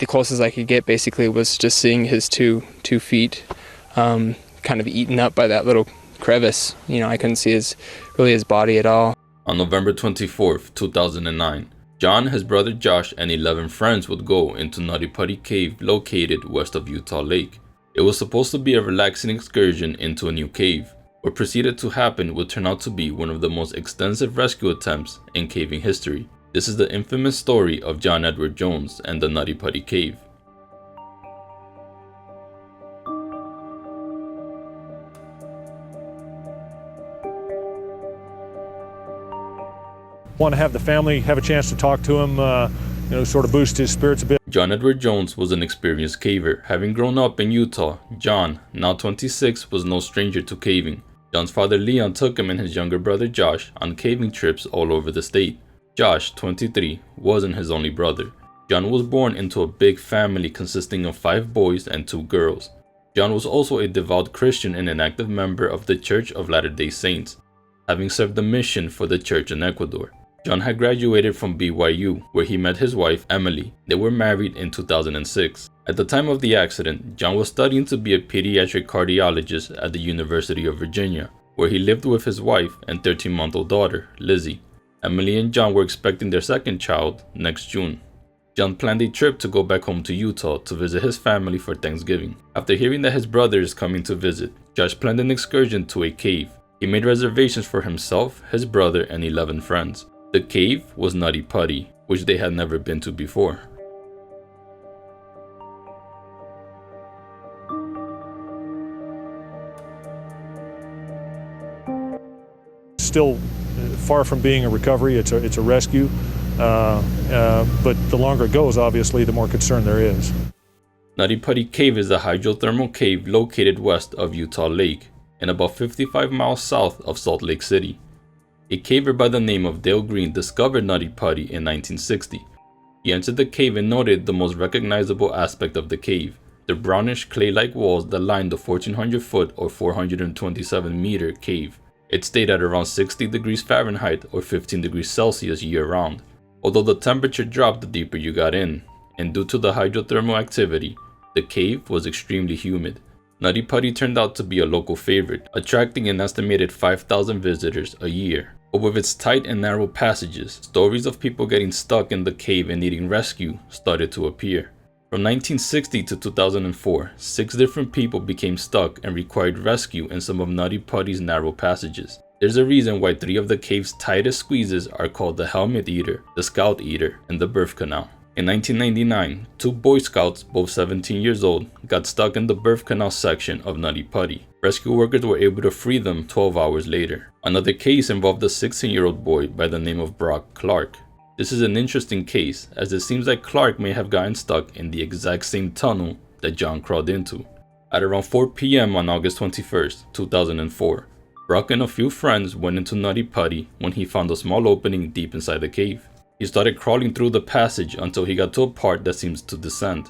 the closest I could get basically was just seeing his two feet kind of eaten up by that little crevice. I couldn't see his body at all. On November 24th, 2009, Jon, his brother Josh, and 11 friends would go into Nutty Putty Cave located west of Utah Lake. It was supposed to be a relaxing excursion into a new cave. What proceeded to happen would turn out to be one of the most extensive rescue attempts in caving history. This is the infamous story of John Edward Jones and the Nutty Putty Cave. Want to have the family have a chance to talk to him, sort of boost his spirits a bit. John Edward Jones was an experienced caver. Having grown up in Utah, John, now 26, was no stranger to caving. John's father Leon took him and his younger brother Josh on caving trips all over the state. Josh, 23, wasn't his only brother. John was born into a big family consisting of 5 boys and 2 girls. John was also a devout Christian and an active member of the Church of Latter-day Saints, having served the mission for the church in Ecuador. John had graduated from BYU, where he met his wife, Emily. They were married in 2006. At the time of the accident, John was studying to be a pediatric cardiologist at the University of Virginia, where he lived with his wife and 13-month-old daughter, Lizzie. Emily and John were expecting their second child next June. John planned a trip to go back home to Utah to visit his family for Thanksgiving. After hearing that his brother is coming to visit, Josh planned an excursion to a cave. He made reservations for himself, his brother, and 11 friends. The cave was Nutty Putty, which they had never been to before. Still far from being a recovery, it's a rescue, but the longer it goes, obviously, the more concern there is. Nutty Putty Cave is a hydrothermal cave located west of Utah Lake and about 55 miles south of Salt Lake City. A caver by the name of Dale Green discovered Nutty Putty in 1960. He entered the cave and noted the most recognizable aspect of the cave, the brownish clay-like walls that lined the 1,400-foot or 427-meter cave. It stayed at around 60 degrees Fahrenheit or 15 degrees Celsius year-round, although the temperature dropped the deeper you got in, and due to the hydrothermal activity, the cave was extremely humid. Nutty Putty turned out to be a local favorite, attracting an estimated 5,000 visitors a year. But with its tight and narrow passages, stories of people getting stuck in the cave and needing rescue started to appear. From 1960 to 2004, 6 different people became stuck and required rescue in some of Nutty Putty's narrow passages. There's a reason why 3 of the cave's tightest squeezes are called the Helmet Eater, the Scout Eater, and the Birth Canal. In 1999, 2 Boy Scouts, both 17 years old, got stuck in the Birth Canal section of Nutty Putty. Rescue workers were able to free them 12 hours later. Another case involved a 16-year-old boy by the name of Brock Clark. This is an interesting case, as it seems like Clark may have gotten stuck in the exact same tunnel that John crawled into. At around 4 p.m. on August 21st, 2004, Brock and a few friends went into Nutty Putty when he found a small opening deep inside the cave. He started crawling through the passage until he got to a part that seems to descend.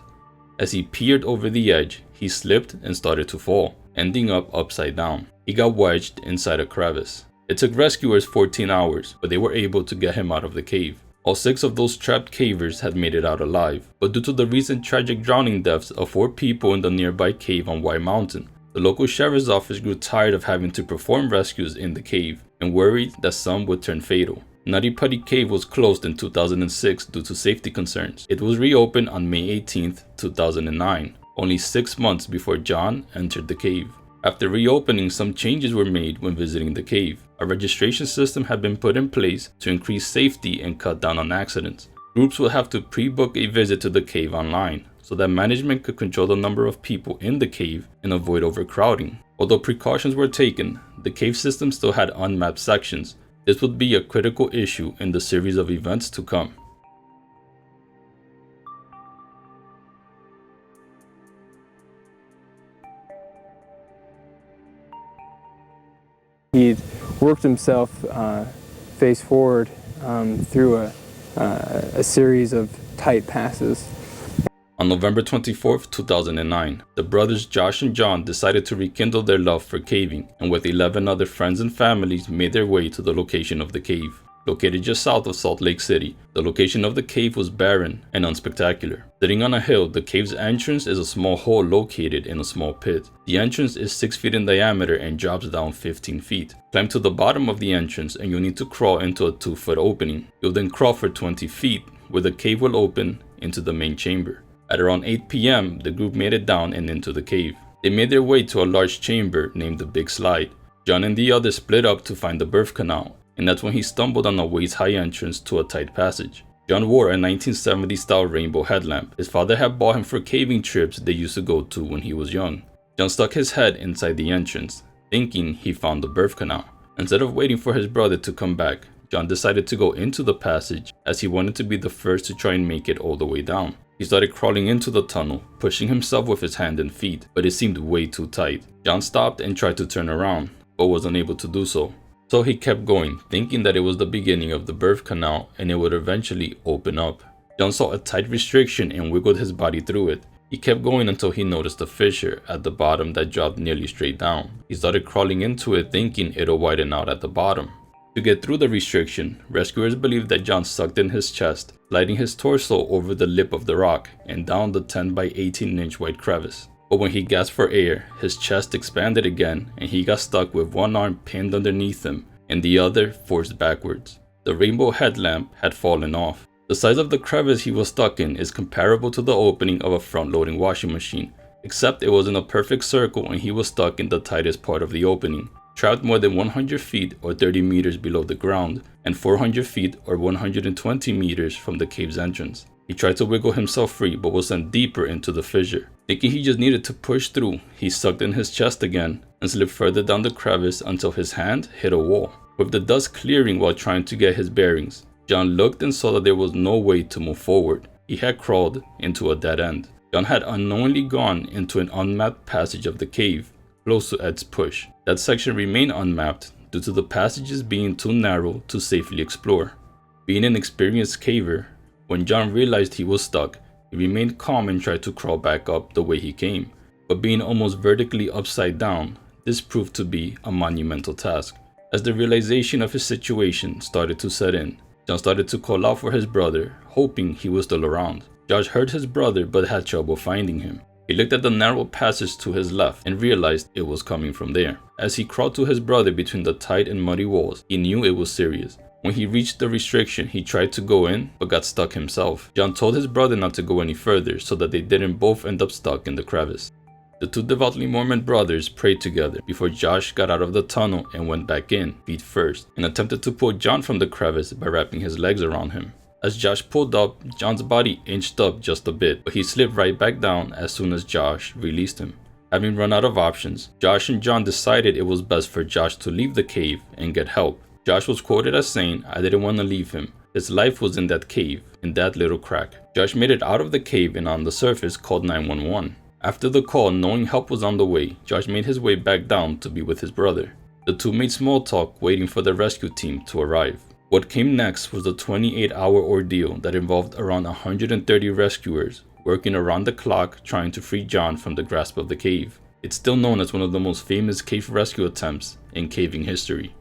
As he peered over the edge, he slipped and started to fall, ending up upside down. He got wedged inside a crevice. It took rescuers 14 hours, but they were able to get him out of the cave. All 6 of those trapped cavers had made it out alive, but due to the recent tragic drowning deaths of 4 people in the nearby cave on White Mountain, the local sheriff's office grew tired of having to perform rescues in the cave and worried that some would turn fatal. Nutty Putty Cave was closed in 2006 due to safety concerns. It was reopened on May 18, 2009, only 6 months before John entered the cave. After reopening, some changes were made when visiting the cave. A registration system had been put in place to increase safety and cut down on accidents. Groups would have to pre-book a visit to the cave online, so that management could control the number of people in the cave and avoid overcrowding. Although precautions were taken, the cave system still had unmapped sections. This would be a critical issue in the series of events to come. He'd worked himself face forward through a series of tight passes. On November 24, 2009, the brothers Josh and John decided to rekindle their love for caving, and with 11 other friends and families made their way to the location of the cave. located just south of Salt Lake City. The location of the cave was barren and unspectacular. Sitting on a hill, the cave's entrance is a small hole located in a small pit. The entrance is 6 feet in diameter and drops down 15 feet. Climb to the bottom of the entrance and you'll need to crawl into a 2-foot opening. You'll then crawl for 20 feet, where the cave will open into the main chamber. At around 8 p.m., the group made it down and into the cave. They made their way to a large chamber named the Big Slide. Jon and the others split up to find the birth canal, and that's when he stumbled on a waist-high entrance to a tight passage. Jon wore a 1970s-style rainbow headlamp. His father had bought him for caving trips they used to go to when he was young. Jon stuck his head inside the entrance, thinking he found the birth canal. Instead of waiting for his brother to come back, Jon decided to go into the passage as he wanted to be the first to try and make it all the way down. He started crawling into the tunnel, pushing himself with his hand and feet, but it seemed way too tight. Jon stopped and tried to turn around, but was unable to do so. So he kept going, thinking that it was the beginning of the birth canal and it would eventually open up. Jon saw a tight restriction and wiggled his body through it. He kept going until he noticed a fissure at the bottom that dropped nearly straight down. He started crawling into it, thinking it'll widen out at the bottom. To get through the restriction, rescuers believed that Jon sucked in his chest, sliding his torso over the lip of the rock and down the 10 by 18 inch wide crevice. But when he gasped for air, his chest expanded again and he got stuck with one arm pinned underneath him and the other forced backwards. The rainbow headlamp had fallen off. The size of the crevice he was stuck in is comparable to the opening of a front-loading washing machine, except it was in a perfect circle and he was stuck in the tightest part of the opening, trapped more than 100 feet or 30 meters below the ground and 400 feet or 120 meters from the cave's entrance. He tried to wiggle himself free but was sent deeper into the fissure. Thinking he just needed to push through, he sucked in his chest again and slipped further down the crevice until his hand hit a wall. With the dust clearing while trying to get his bearings, Jon looked and saw that there was no way to move forward. He had crawled into a dead end. Jon had unknowingly gone into an unmapped passage of the cave, close to Ed's push. That section remained unmapped due to the passages being too narrow to safely explore. Being an experienced caver, when Jon realized he was stuck, he remained calm and tried to crawl back up the way he came. But being almost vertically upside down, this proved to be a monumental task. As the realization of his situation started to set in, Jon started to call out for his brother, hoping he was still around. Josh heard his brother but had trouble finding him. He looked at the narrow passage to his left and realized it was coming from there. As he crawled to his brother between the tight and muddy walls, he knew it was serious. When he reached the restriction, he tried to go in but got stuck himself. Jon told his brother not to go any further so that they didn't both end up stuck in the crevice. The two devoutly Mormon brothers prayed together before Josh got out of the tunnel and went back in, feet first, and attempted to pull Jon from the crevice by wrapping his legs around him. As Josh pulled up, Jon's body inched up just a bit, but he slipped right back down as soon as Josh released him. Having run out of options, Josh and Jon decided it was best for Josh to leave the cave and get help. Josh was quoted as saying, "I didn't want to leave him. His life was in that cave, in that little crack." Josh made it out of the cave and on the surface called 911. After the call, knowing help was on the way, Josh made his way back down to be with his brother. The two made small talk, waiting for the rescue team to arrive. What came next was a 28-hour ordeal that involved around 130 rescuers working around the clock trying to free Jon from the grasp of the cave. It's still known as one of the most famous cave rescue attempts in caving history.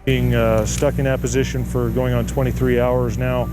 Being stuck in that position for going on 23 hours now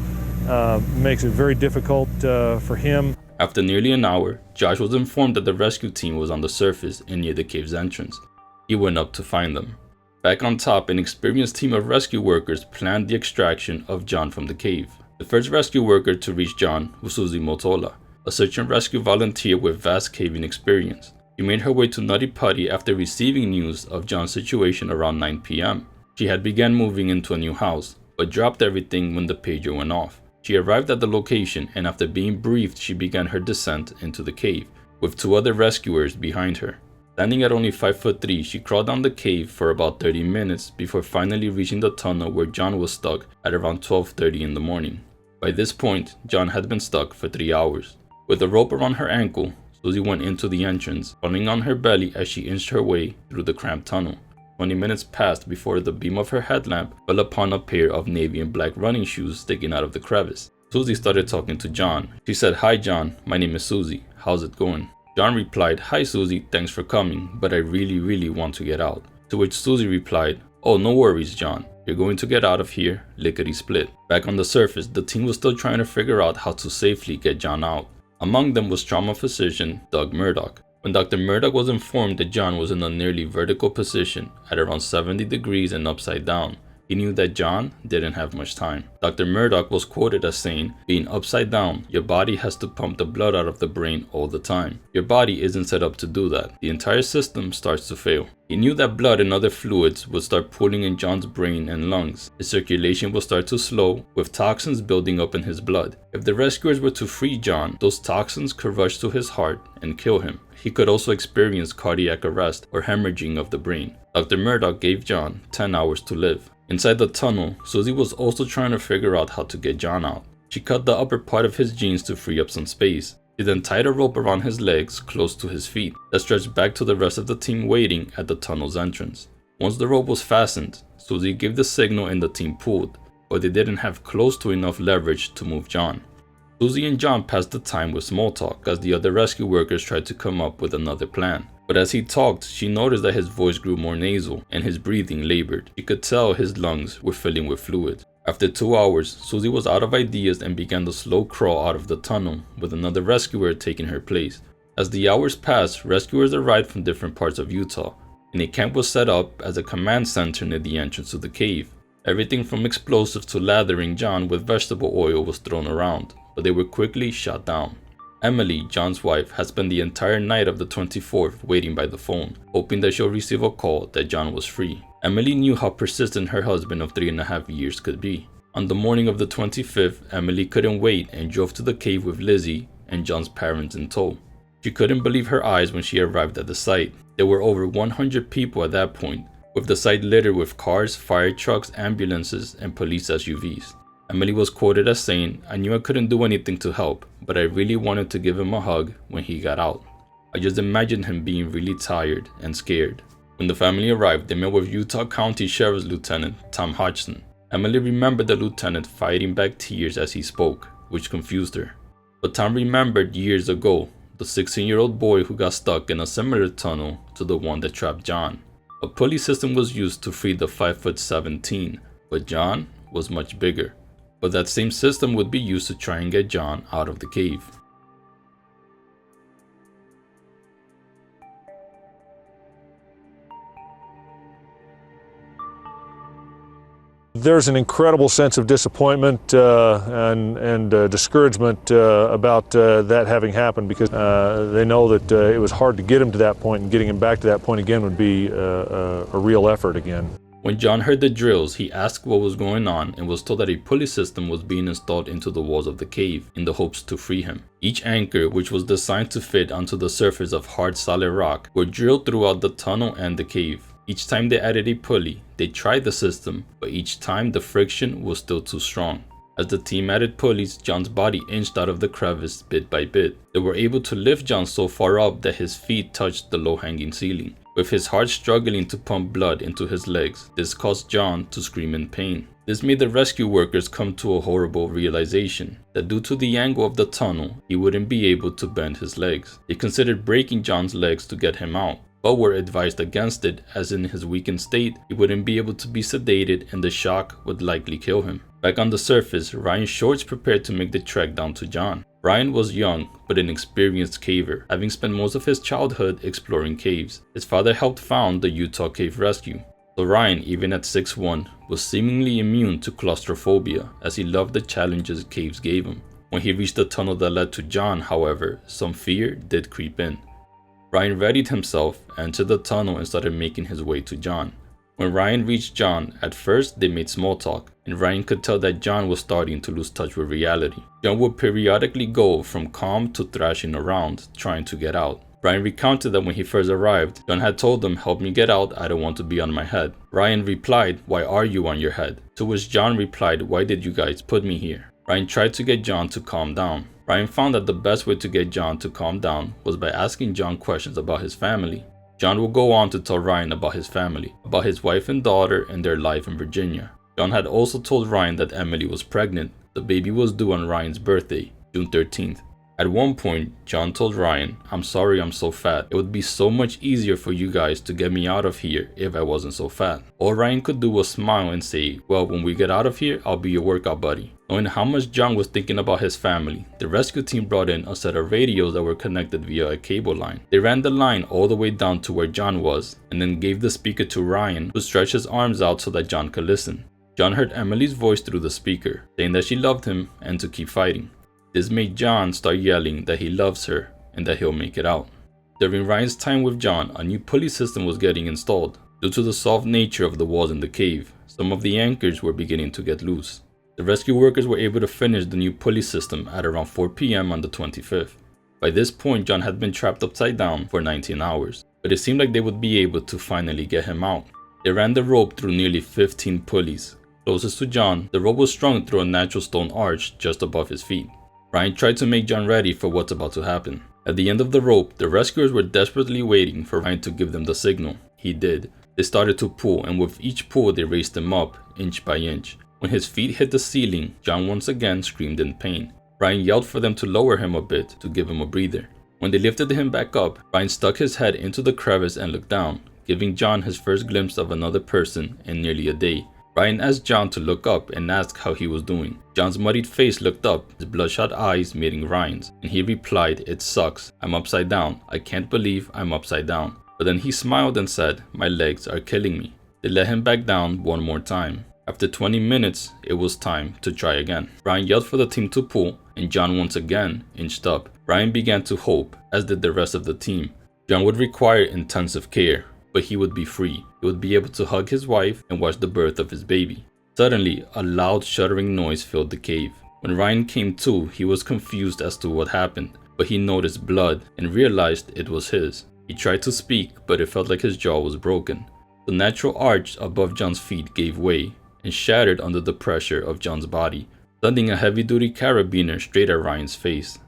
makes it very difficult for him. After nearly an hour, Josh was informed that the rescue team was on the surface and near the cave's entrance. He went up to find them. Back on top, an experienced team of rescue workers planned the extraction of Jon from the cave. The first rescue worker to reach Jon was Susie Motola, a search and rescue volunteer with vast caving experience. She made her way to Nutty Putty after receiving news of Jon's situation around 9 p.m. She had begun moving into a new house, but dropped everything when the pager went off. She arrived at the location and after being briefed, she began her descent into the cave, with two other rescuers behind her. Standing at only 5'3", she crawled down the cave for about 30 minutes before finally reaching the tunnel where Jon was stuck at around 12:30 in the morning. By this point, Jon had been stuck for 3 hours. With a rope around her ankle, Susie went into the entrance, falling on her belly as she inched her way through the cramped tunnel. 20 minutes passed before the beam of her headlamp fell upon a pair of navy and black running shoes sticking out of the crevice. Susie started talking to Jon. She said, "Hi Jon, my name is Susie. How's it going?" Jon replied, "Hi Susie, thanks for coming, but I really want to get out." To which Susie replied, "Oh, no worries Jon. You're going to get out of here, lickety-split." Back on the surface, the team was still trying to figure out how to safely get Jon out. Among them was trauma physician Doug Murdoch. When Dr. Murdoch was informed that Jon was in a nearly vertical position at around 70 degrees and upside down, he knew that Jon didn't have much time. Dr. Murdoch was quoted as saying, "Being upside down, your body has to pump the blood out of the brain all the time. Your body isn't set up to do that. The entire system starts to fail." He knew that blood and other fluids would start pooling in Jon's brain and lungs. His circulation would start to slow, with toxins building up in his blood. If the rescuers were to free Jon, those toxins could rush to his heart and kill him. He could also experience cardiac arrest or hemorrhaging of the brain. Dr. Murdoch gave Jon 10 hours to live. Inside the tunnel, Susie was also trying to figure out how to get Jon out. She cut the upper part of his jeans to free up some space. She then tied a rope around his legs close to his feet that stretched back to the rest of the team waiting at the tunnel's entrance. Once the rope was fastened, Susie gave the signal and the team pulled, but they didn't have close to enough leverage to move Jon. Susie and Jon passed the time with small talk as the other rescue workers tried to come up with another plan. But as he talked, she noticed that his voice grew more nasal and his breathing labored. She could tell his lungs were filling with fluid. After 2 hours, Susie was out of ideas and began the slow crawl out of the tunnel, with another rescuer taking her place. As the hours passed, rescuers arrived from different parts of Utah, and a camp was set up as a command center near the entrance to the cave. Everything from explosives to lathering Jon with vegetable oil was thrown around, but they were quickly shot down. Emily, Jon's wife, had spent the entire night of the 24th waiting by the phone, hoping that she'll receive a call that Jon was free. Emily knew how persistent her husband of 3.5 years could be. On the morning of the 25th, Emily couldn't wait and drove to the cave with Lizzie and Jon's parents in tow. She couldn't believe her eyes when she arrived at the site. There were over 100 people at that point, with the site littered with cars, fire trucks, ambulances, and police SUVs. Emily was quoted as saying, "I knew I couldn't do anything to help, but I really wanted to give him a hug when he got out. I just imagined him being really tired and scared." When the family arrived, they met with Utah County Sheriff's Lieutenant Tom Hodgson. Emily remembered the lieutenant fighting back tears as he spoke, which confused her. But Tom remembered years ago, the 16-year-old boy who got stuck in a similar tunnel to the one that trapped Jon. A pulley system was used to free the 5'7" teen, but Jon was much bigger. But that same system would be used to try and get Jon out of the cave. There's an incredible sense of disappointment and discouragement about that having happened, because they know that it was hard to get him to that point, and getting him back to that point again would be a real effort again. When Jon heard the drills, he asked what was going on and was told that a pulley system was being installed into the walls of the cave in the hopes to free him. Each anchor, which was designed to fit onto the surface of hard solid rock, were drilled throughout the tunnel and the cave. Each time they added a pulley, they tried the system, but each time the friction was still too strong. As the team added pulleys, Jon's body inched out of the crevice bit by bit. They were able to lift Jon so far up that his feet touched the low-hanging ceiling. With his heart struggling to pump blood into his legs, this caused Jon to scream in pain. This made the rescue workers come to a horrible realization, that due to the angle of the tunnel, he wouldn't be able to bend his legs. They considered breaking Jon's legs to get him out, but were advised against it, as in his weakened state, he wouldn't be able to be sedated and the shock would likely kill him. Back on the surface, Ryan Shorts prepared to make the trek down to Jon. Ryan was young, but an experienced caver, having spent most of his childhood exploring caves. His father helped found the Utah Cave Rescue. So Ryan, even at 6'1", was seemingly immune to claustrophobia, as he loved the challenges caves gave him. When he reached the tunnel that led to Jon, however, some fear did creep in. Ryan readied himself, entered the tunnel, and started making his way to Jon. When Ryan reached Jon, at first they made small talk, and Ryan could tell that Jon was starting to lose touch with reality. Jon would periodically go from calm to thrashing around, trying to get out. Ryan recounted that when he first arrived, Jon had told him, "Help me get out, I don't want to be on my head." Ryan replied, "Why are you on your head?" To which Jon replied, "Why did you guys put me here?" Ryan tried to get Jon to calm down. Ryan found that the best way to get Jon to calm down was by asking Jon questions about his family. Jon would go on to tell Ryan about his family, about his wife and daughter and their life in Virginia. Jon had also told Ryan that Emily was pregnant, The baby was due on Ryan's birthday, June 13th. At one point, Jon told Ryan, "I'm sorry I'm so fat. It would be so much easier for you guys to get me out of here if I wasn't so fat." All Ryan could do was smile and say, "Well, when we get out of here, I'll be your workout buddy." Knowing how much Jon was thinking about his family, the rescue team brought in a set of radios that were connected via a cable line. They ran the line all the way down to where Jon was, and then gave the speaker to Ryan, who stretched his arms out so that Jon could listen. Jon heard Emily's voice through the speaker, saying that she loved him and to keep fighting. This made Jon start yelling that he loves her and that he'll make it out. During Ryan's time with Jon, a new pulley system was getting installed. Due to the soft nature of the walls in the cave, some of the anchors were beginning to get loose. The rescue workers were able to finish the new pulley system at around 4 p.m. on the 25th. By this point, Jon had been trapped upside down for 19 hours, but it seemed like they would be able to finally get him out. They ran the rope through nearly 15 pulleys. Closest to Jon, the rope was strung through a natural stone arch just above his feet. Ryan tried to make Jon ready for what's about to happen. At the end of the rope, the rescuers were desperately waiting for Ryan to give them the signal. He did. They started to pull, and with each pull they raised him up, inch by inch. When his feet hit the ceiling, Jon once again screamed in pain. Ryan yelled for them to lower him a bit to give him a breather. When they lifted him back up, Ryan stuck his head into the crevice and looked down, giving Jon his first glimpse of another person in nearly a day. Ryan asked Jon to look up and ask how he was doing. Jon's muddied face looked up, his bloodshot eyes meeting Ryan's, and he replied, "It sucks. I'm upside down. I can't believe I'm upside down." But then he smiled and said, "My legs are killing me." They let him back down one more time. After 20 minutes, it was time to try again. Ryan yelled for the team to pull, and Jon once again inched up. Ryan began to hope, as did the rest of the team. Jon would require intensive care, but he would be free. He would be able to hug his wife and watch the birth of his baby. Suddenly, a loud shuddering noise filled the cave. When Ryan came to, he was confused as to what happened, but he noticed blood and realized it was his. He tried to speak, but it felt like his jaw was broken. The natural arch above Jon's feet gave way and shattered under the pressure of Jon's body, sending a heavy-duty carabiner straight at Ryan's face.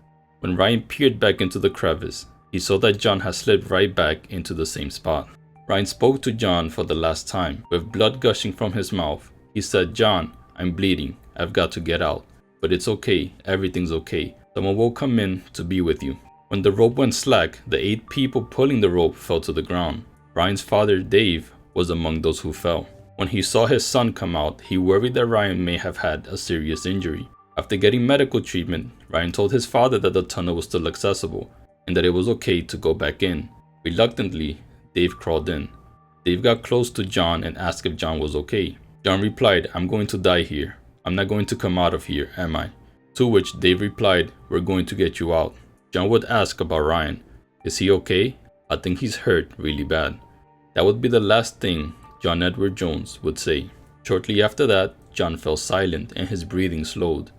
When Ryan peered back into the crevice, he saw that Jon had slipped right back into the same spot. Ryan spoke to Jon for the last time, with blood gushing from his mouth. He said, "Jon, I'm bleeding. I've got to get out. But it's okay. Everything's okay. Someone will come in to be with you." When the rope went slack, the 8 people pulling the rope fell to the ground. Ryan's father, Dave, was among those who fell. When he saw his son come out, he worried that Ryan may have had a serious injury. After getting medical treatment, Ryan told his father that the tunnel was still accessible and that it was okay to go back in. Reluctantly, Dave crawled in. Dave got close to Jon and asked if Jon was okay. Jon replied, "I'm going to die here. I'm not going to come out of here, am I?" To which Dave replied, "We're going to get you out." Jon would ask about Ryan. "Is he okay? I think he's hurt really bad." That would be the last thing John Edward Jones would say. Shortly after that, Jon fell silent and his breathing slowed.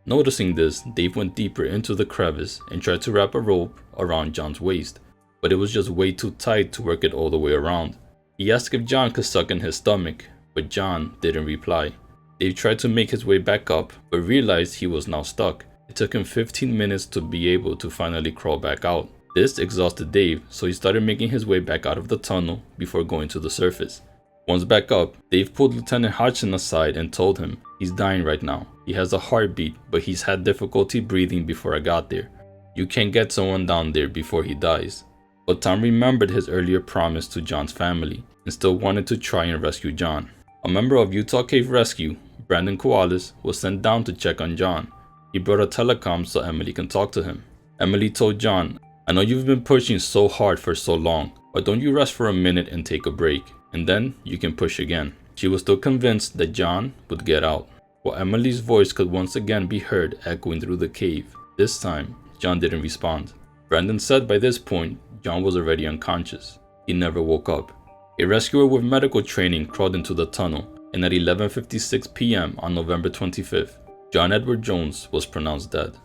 Noticing this, Dave went deeper into the crevice and tried to wrap a rope around Jon's waist, but it was just way too tight to work it all the way around. He asked if Jon could suck in his stomach, but Jon didn't reply. Dave tried to make his way back up, but realized he was now stuck. It took him 15 minutes to be able to finally crawl back out. This exhausted Dave, so he started making his way back out of the tunnel before going to the surface. Once back up, Dave pulled Lieutenant Hodgson aside and told him, "He's dying right now. He has a heartbeat, but he's had difficulty breathing before I got there. You can't get someone down there before he dies." But Tom remembered his earlier promise to Jon's family and still wanted to try and rescue Jon. A member of Utah Cave Rescue, Brandon Koalis, was sent down to check on Jon. He brought a telecom so Emily can talk to him. Emily told Jon, "I know you've been pushing so hard for so long, why don't you rest for a minute and take a break, and then you can push again." She was still convinced that Jon would get out. While Emily's voice could once again be heard echoing through the cave, this time Jon didn't respond. Brandon said by this point, Jon was already unconscious. He never woke up. A rescuer with medical training crawled into the tunnel, and at 11:56 p.m. on November 25th, Jon Edward Jones was pronounced dead.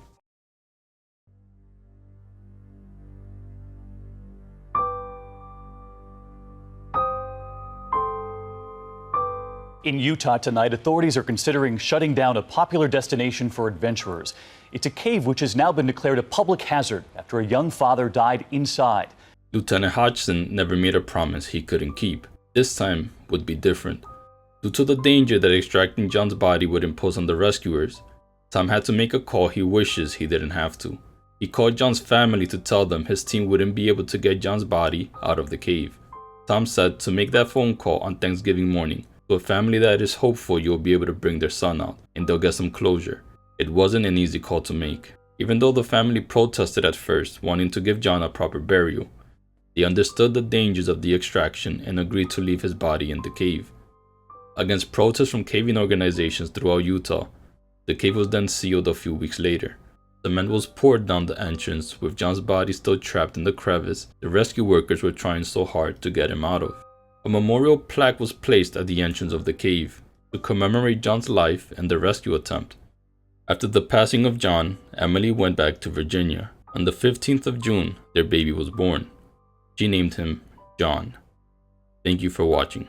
In Utah tonight, authorities are considering shutting down a popular destination for adventurers. It's a cave which has now been declared a public hazard after a young father died inside. Lieutenant Hodgson never made a promise he couldn't keep. This time would be different. Due to the danger that extracting Jon's body would impose on the rescuers, Tom had to make a call he wishes he didn't have to. He called Jon's family to tell them his team wouldn't be able to get Jon's body out of the cave. Tom said to make that phone call on Thanksgiving morning to a family that is hopeful you'll be able to bring their son out and they'll get some closure. It wasn't an easy call to make. Even though the family protested at first, wanting to give Jon a proper burial, they understood the dangers of the extraction and agreed to leave his body in the cave. Against protests from caving organizations throughout Utah, the cave was then sealed a few weeks later. Cement was poured down the entrance, with Jon's body still trapped in the crevice the rescue workers were trying so hard to get him out of. A memorial plaque was placed at the entrance of the cave to commemorate Jon's life and the rescue attempt. After the passing of Jon, Emily went back to Virginia. On the 15th of June, their baby was born. She named him Jon. Thank you for watching.